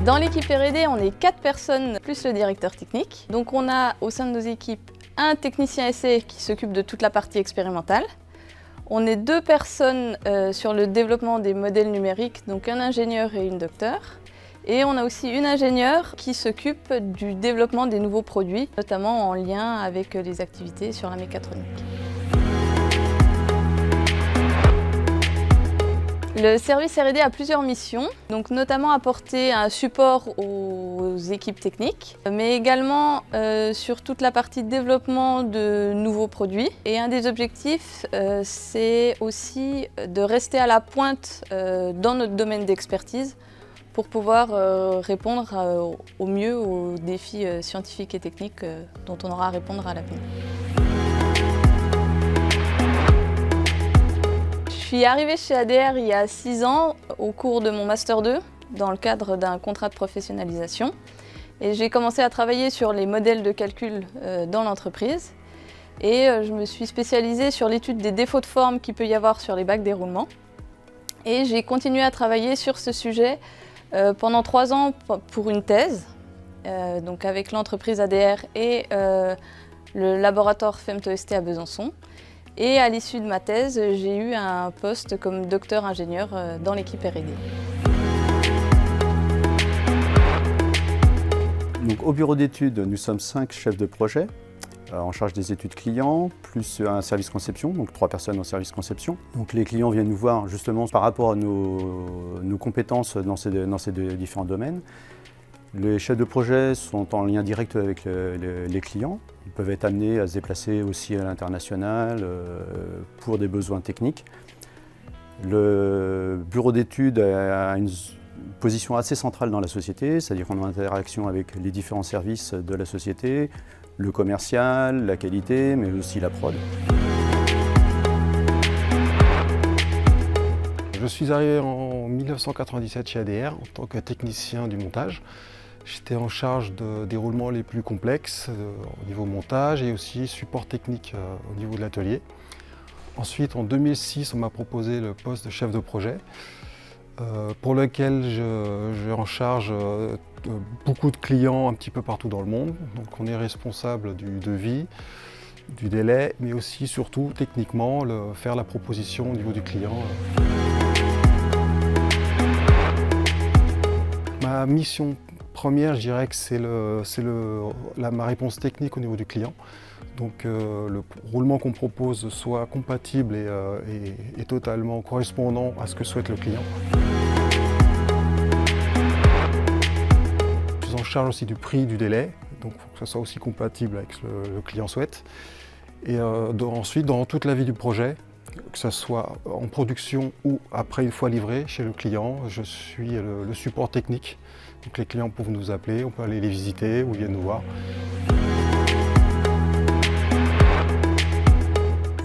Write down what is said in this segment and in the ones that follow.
Dans l'équipe R&D, on est 4 personnes plus le directeur technique. Donc on a au sein de nos équipes un technicien essai qui s'occupe de toute la partie expérimentale. On est 2 personnes sur le développement des modèles numériques, donc un ingénieur et une docteure. Et on a aussi une ingénieure qui s'occupe du développement des nouveaux produits, notamment en lien avec les activités sur la mécatronique. Le service R&D a plusieurs missions, donc notamment apporter un support aux équipes techniques, mais également sur toute la partie développement de nouveaux produits. Et un des objectifs, c'est aussi de rester à la pointe dans notre domaine d'expertise pour pouvoir répondre au mieux aux défis scientifiques et techniques dont on aura à répondre à l'avenir. Je suis arrivée chez ADR il y a 6 ans au cours de mon Master 2 dans le cadre d'un contrat de professionnalisation. Et j'ai commencé à travailler sur les modèles de calcul dans l'entreprise. Et je me suis spécialisée sur l'étude des défauts de forme qu'il peut y avoir sur les bacs d'éroulement. Et j'ai continué à travailler sur ce sujet pendant 3 ans pour une thèse, donc avec l'entreprise ADR et le laboratoire FemtoST à Besançon. Et à l'issue de ma thèse, j'ai eu un poste comme docteur ingénieur dans l'équipe R&D. Donc, au bureau d'études, nous sommes 5 chefs de projet en charge des études clients, plus un service conception, donc 3 personnes en service conception. Donc les clients viennent nous voir justement par rapport à nos compétences dans ces différents domaines. Les chefs de projet sont en lien direct avec les clients. Ils peuvent être amenés à se déplacer aussi à l'international pour des besoins techniques. Le bureau d'études a une position assez centrale dans la société, c'est-à-dire qu'on est en interaction avec les différents services de la société, le commercial, la qualité, mais aussi la prod. Je suis arrivé en 1997 chez ADR en tant que technicien du montage. J'étais en charge des roulements les plus complexes au niveau montage et aussi support technique au niveau de l'atelier. Ensuite, en 2006, on m'a proposé le poste de chef de projet pour lequel j'ai en charge beaucoup de clients un petit peu partout dans le monde. Donc on est responsable du devis, du délai, mais aussi surtout techniquement faire la proposition au niveau du client. Ma mission première, je dirais que c'est ma réponse technique au niveau du client. Donc le roulement qu'on propose soit compatible et totalement correspondant à ce que souhaite le client. Je suis en charge aussi du prix, du délai, donc il faut que ce soit aussi compatible avec ce que le client souhaite. Et ensuite, dans toute la vie du projet, que ce soit en production ou après une fois livré chez le client, je suis le support technique. Donc les clients peuvent nous appeler, on peut aller les visiter ou ils viennent nous voir.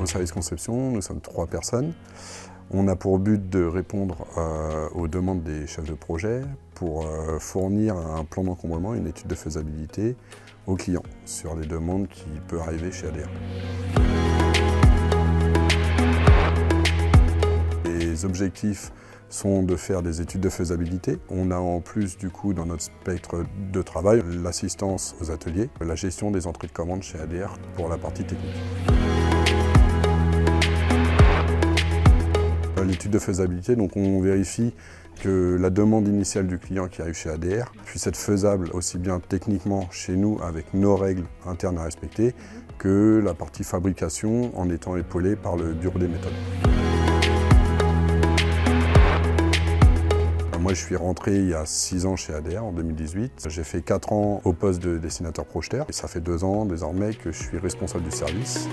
Au service conception, nous sommes 3 personnes. On a pour but de répondre aux demandes des chefs de projet pour fournir un plan d'encombrement, une étude de faisabilité aux clients sur les demandes qui peuvent arriver chez ADR. Les objectifs sont de faire des études de faisabilité. On a en plus du coup dans notre spectre de travail l'assistance aux ateliers, la gestion des entrées de commandes chez ADR pour la partie technique. L'étude de faisabilité, donc on vérifie que la demande initiale du client qui arrive chez ADR puisse être faisable aussi bien techniquement chez nous avec nos règles internes à respecter que la partie fabrication en étant épaulée par le bureau des méthodes. Moi, je suis rentré il y a 6 ans chez ADR, en 2018. J'ai fait 4 ans au poste de dessinateur projeteur. Et ça fait 2 ans désormais que je suis responsable du service.